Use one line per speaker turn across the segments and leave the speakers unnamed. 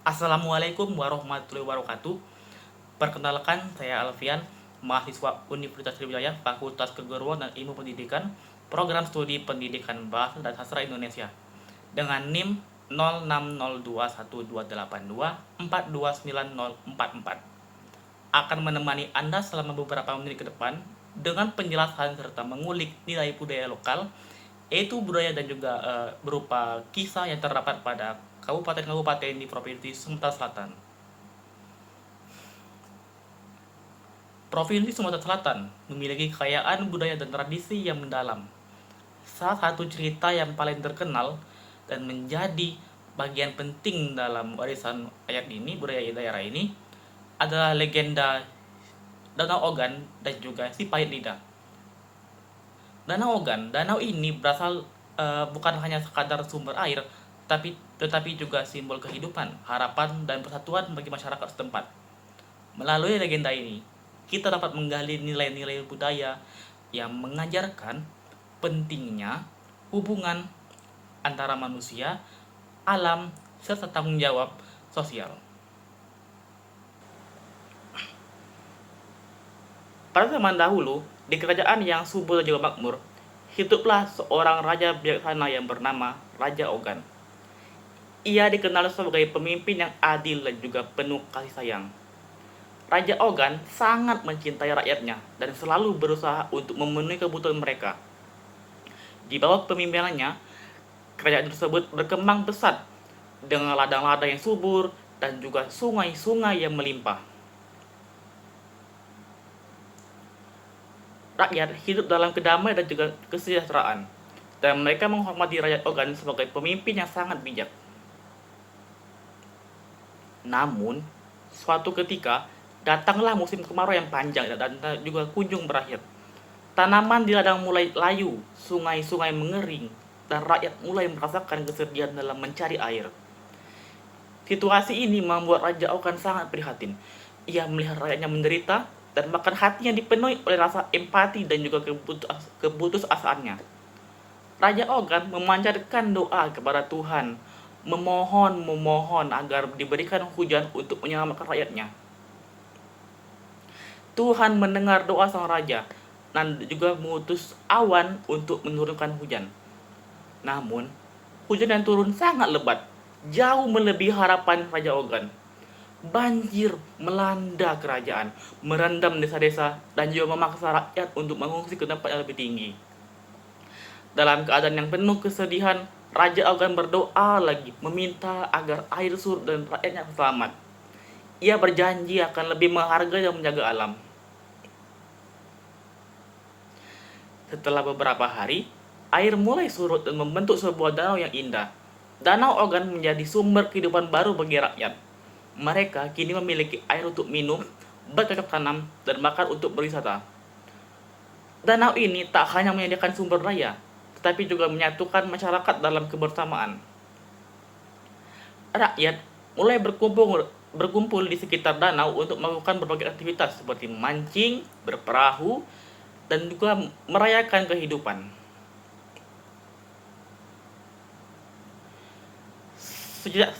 Assalamualaikum warahmatullahi wabarakatuh. Perkenalkan, saya Alfian, mahasiswa Universitas Sriwijaya, Fakultas Keguruan dan Ilmu Pendidikan, Program Studi Pendidikan Bahasa dan Sastra Indonesia, dengan NIM 06021282429044. Akan menemani Anda selama beberapa menit ke depan dengan penjelasan serta mengulik nilai budaya lokal, yaitu budaya dan juga berupa kisah yang terdapat pada kabupaten-kabupaten di Provinsi Sumatera Selatan. Provinsi Sumatera Selatan memiliki kekayaan budaya dan tradisi yang mendalam. Salah satu cerita yang paling terkenal dan menjadi bagian penting dalam warisan budaya daerah ini adalah legenda Danau Ogan dan juga si Pahit Lidah. Danau ini berasal bukan hanya sekadar sumber air, tetapi juga simbol kehidupan, harapan, dan persatuan bagi masyarakat setempat. Melalui legenda ini, kita dapat menggali nilai-nilai budaya yang mengajarkan pentingnya hubungan antara manusia, alam, serta tanggung jawab sosial. Pada zaman dahulu, di kerajaan yang subur dan juga makmur, hiduplah seorang raja bijaksana yang bernama Raja Ogan. Ia dikenal sebagai pemimpin yang adil dan juga penuh kasih sayang. Raja Ogan sangat mencintai rakyatnya dan selalu berusaha untuk memenuhi kebutuhan mereka. Di bawah pemimpinannya, kerajaan tersebut berkembang pesat dengan ladang-ladang yang subur dan juga sungai-sungai yang melimpah. Rakyat hidup dalam kedamaian dan juga kesejahteraan, dan mereka menghormati Raja Ogan sebagai pemimpin yang sangat bijak. Namun, suatu ketika datanglah musim kemarau yang panjang dan juga kunjung berakhir. Tanaman di ladang mulai layu, sungai-sungai mengering, dan rakyat mulai merasakan kesedihan dalam mencari air. Situasi ini membuat Raja Ogan sangat prihatin. Ia melihat rakyatnya menderita dan bahkan hatinya dipenuhi oleh rasa empati dan juga keputusasaannya. Raja Ogan memanjatkan doa kepada Tuhan, memohon agar diberikan hujan untuk menyelamatkan rakyatnya. Tuhan mendengar doa sang raja dan juga mengutus awan untuk menurunkan hujan. Namun, hujan yang turun sangat lebat, jauh melebihi harapan Raja Ogan. Banjir melanda kerajaan, merendam desa-desa, dan juga memaksa rakyat untuk mengungsi ke tempat yang lebih tinggi. Dalam keadaan yang penuh kesedihan, Raja Ogan berdoa lagi, meminta agar air surut dan rakyatnya selamat. Ia berjanji akan lebih menghargai dan menjaga alam. Setelah beberapa hari, air mulai surut dan membentuk sebuah danau yang indah. Danau Ogan menjadi sumber kehidupan baru bagi rakyat. Mereka kini memiliki air untuk minum, bercocok tanam, dan bahkan untuk berwisata. Danau ini tak hanya menyediakan sumber daya, tetapi juga menyatukan masyarakat dalam kebersamaan. Rakyat mulai berkumpul di sekitar danau untuk melakukan berbagai aktivitas seperti memancing, berperahu, dan juga merayakan kehidupan. Sejak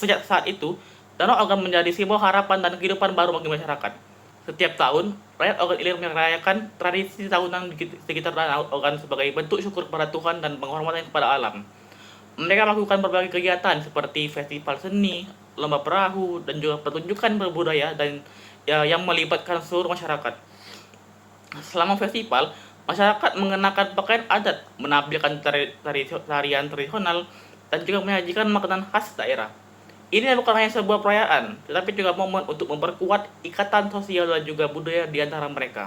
Sejak saat itu, Danau Ogan menjadi simbol harapan dan kehidupan baru bagi masyarakat. Setiap tahun, rakyat Ogan Ilir merayakan tradisi tahunan di sekitar Danau Ogan sebagai bentuk syukur kepada Tuhan dan penghormatan kepada alam. Mereka melakukan berbagai kegiatan seperti festival seni, lomba perahu, dan juga pertunjukan berbudaya yang melibatkan seluruh masyarakat. Selama festival, masyarakat mengenakan pakaian adat, menampilkan tarian tradisional, dan juga menyajikan makanan khas daerah. Ini bukan hanya sebuah perayaan, tetapi juga momen untuk memperkuat ikatan sosial dan juga budaya di antara mereka.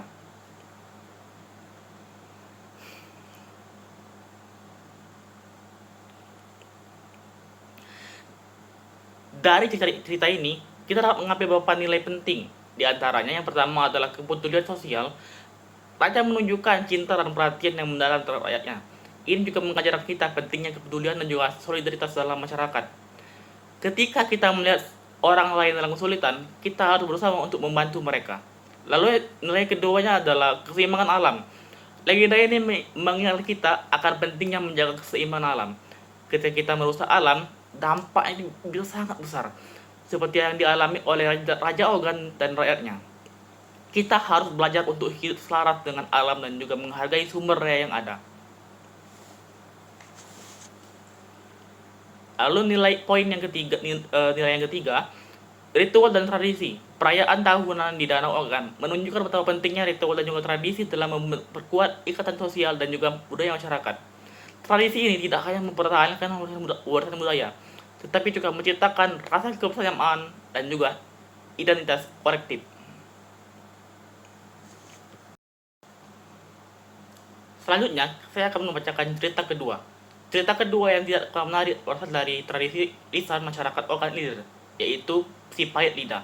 Dari cerita ini, kita dapat mengambil beberapa nilai penting. Di antaranya yang pertama adalah kepedulian sosial. Raja menunjukkan cinta dan perhatian yang mendalam terhadap rakyatnya. Ini juga mengajarkan kita pentingnya kepedulian dan juga solidaritas dalam masyarakat. Ketika kita melihat orang lain dalam kesulitan, kita harus berusaha untuk membantu mereka. Lalu nilai keduanya adalah keseimbangan alam. Legenda ini mengingatkan kita akan pentingnya menjaga keseimbangan alam. Ketika kita merusak alam, dampaknya bisa sangat besar. Seperti yang dialami oleh Raja Ogan dan rakyatnya. Kita harus belajar untuk hidup selaras dengan alam dan juga menghargai sumber daya yang ada. Lalu nilai yang ketiga, ritual dan tradisi. Perayaan tahunan di Danau Ogan menunjukkan betapa pentingnya ritual dan juga tradisi dalam memperkuat ikatan sosial dan juga budaya masyarakat. Tradisi ini tidak hanya mempertahankan warisan budaya, tetapi juga menciptakan rasa kebersamaan dan juga identitas kolektif. Selanjutnya, saya akan membacakan cerita kedua. Cerita kedua yang tidak kalah menarik berasal dari tradisi lisan masyarakat Ogan Ilir, yaitu si pahit lidah.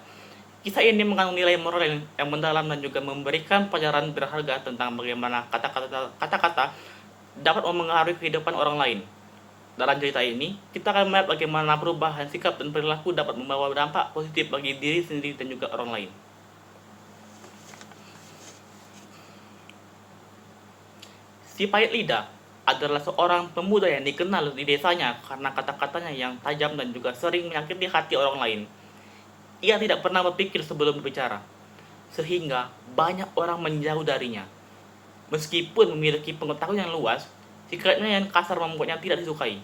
Kisah ini mengandung nilai moral yang mendalam dan juga memberikan pelajaran berharga tentang bagaimana kata-kata dapat memengaruhi kehidupan orang lain. Dalam cerita ini, kita akan melihat bagaimana perubahan sikap dan perilaku dapat membawa dampak positif bagi diri sendiri dan juga orang lain. Si pahit lidah adalah seorang pemuda yang dikenal di desanya karena kata-katanya yang tajam dan juga sering menyakiti hati orang lain. Ia tidak pernah berpikir sebelum berbicara, sehingga banyak orang menjauh darinya. Meskipun memiliki pengetahuan yang luas, sikapnya yang kasar membuatnya tidak disukai.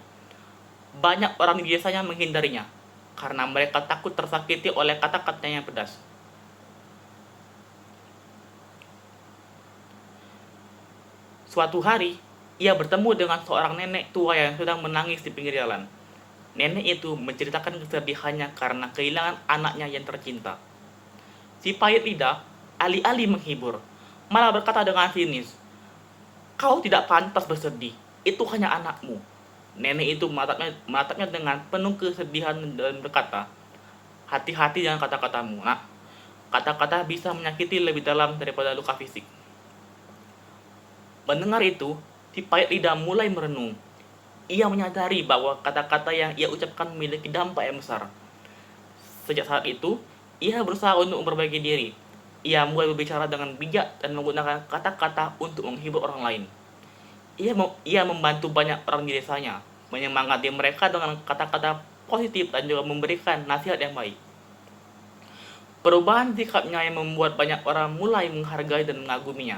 Banyak orang di desanya menghindarinya, karena mereka takut tersakiti oleh kata-katanya yang pedas. Suatu hari, ia bertemu dengan seorang nenek tua yang sedang menangis di pinggir jalan. Nenek itu menceritakan kesedihannya karena kehilangan anaknya yang tercinta. Si pahit lidah alih-alih menghibur, malah berkata dengan sinis, "Kau tidak pantas bersedih, itu hanya anakmu." Nenek itu menatapnya dengan penuh kesedihan dan berkata, "Hati-hati dengan kata-katamu, nak. Kata-kata bisa menyakiti lebih dalam daripada luka fisik." Mendengar itu, si pahit lidah mulai merenung. Ia menyadari bahwa kata-kata yang ia ucapkan memiliki dampak yang besar. Sejak saat itu, ia berusaha untuk memperbaiki diri. Ia mulai berbicara dengan bijak dan menggunakan kata-kata untuk menghibur orang lain. Ia membantu banyak orang di desanya, menyemangati mereka dengan kata-kata positif dan juga memberikan nasihat yang baik. Perubahan sikapnya yang membuat banyak orang mulai menghargai dan mengaguminya.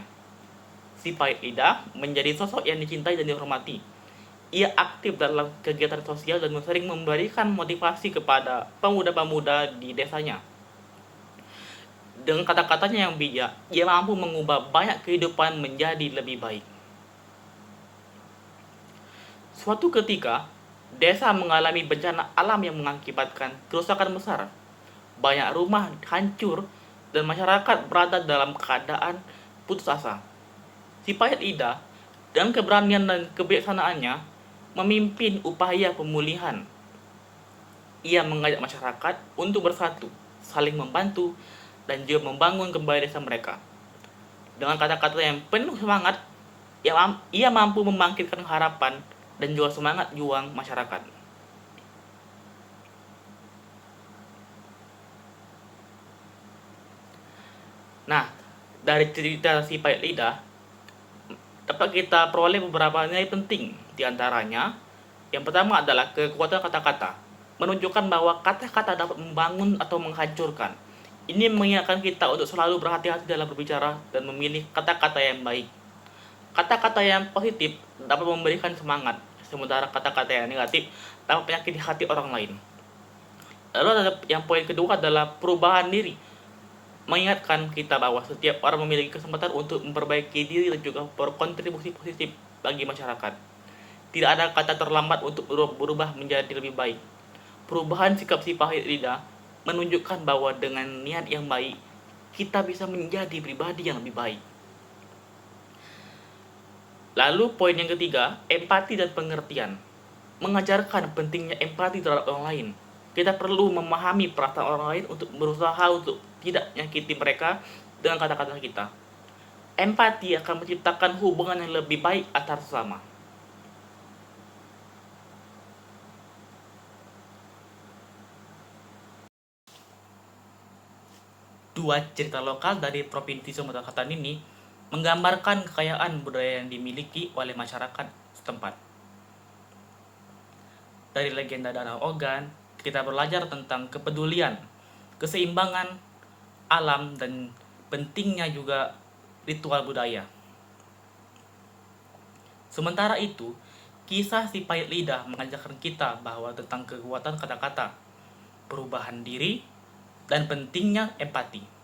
Si pahit lidah menjadi sosok yang dicintai dan dihormati. Ia aktif dalam kegiatan sosial dan sering memberikan motivasi kepada pemuda-pemuda di desanya. Dengan kata-katanya yang bijak, ia mampu mengubah banyak kehidupan menjadi lebih baik. Suatu ketika, desa mengalami bencana alam yang mengakibatkan kerusakan besar. Banyak rumah hancur dan masyarakat berada dalam keadaan putus asa. Si pahit lidah dan keberanian dan kebijaksanaannya memimpin upaya pemulihan. Ia mengajak masyarakat untuk bersatu, saling membantu, dan juga membangun kembali desa mereka. Dengan kata-kata yang penuh semangat, ia mampu membangkitkan harapan dan juga semangat juang masyarakat. Nah, dari cerita si pahit lidah, dapat kita peroleh beberapa nilai penting. Di antaranya, yang pertama adalah kekuatan kata-kata, menunjukkan bahwa kata-kata dapat membangun atau menghancurkan. Ini mengingatkan kita untuk selalu berhati-hati dalam berbicara dan memilih kata-kata yang baik. Kata-kata yang positif dapat memberikan semangat, sementara kata-kata yang negatif dapat menyakiti hati orang lain. Lalu yang poin kedua adalah perubahan diri, mengingatkan kita bahwa setiap orang memiliki kesempatan untuk memperbaiki diri dan juga berkontribusi positif bagi masyarakat. Tidak ada kata terlambat untuk berubah menjadi lebih baik. Perubahan sikap si pahit lidah menunjukkan bahwa dengan niat yang baik, kita bisa menjadi pribadi yang lebih baik. Lalu poin yang ketiga, empati dan pengertian. Mengajarkan pentingnya empati terhadap orang lain. Kita perlu memahami perasaan orang lain untuk berusaha untuk tidak menyakiti mereka dengan kata-kata kita. Empati akan menciptakan hubungan yang lebih baik antar sesama. Dua cerita lokal dari Provinsi Sumatera Selatan ini menggambarkan kekayaan budaya yang dimiliki oleh masyarakat setempat. dari legenda Danau Ogan, kita belajar tentang kepedulian, keseimbangan alam, dan pentingnya juga ritual budaya. Sementara itu, kisah si pahit lidah mengajarkan kita bahwa tentang kekuatan kata-kata, perubahan diri, dan pentingnya empati.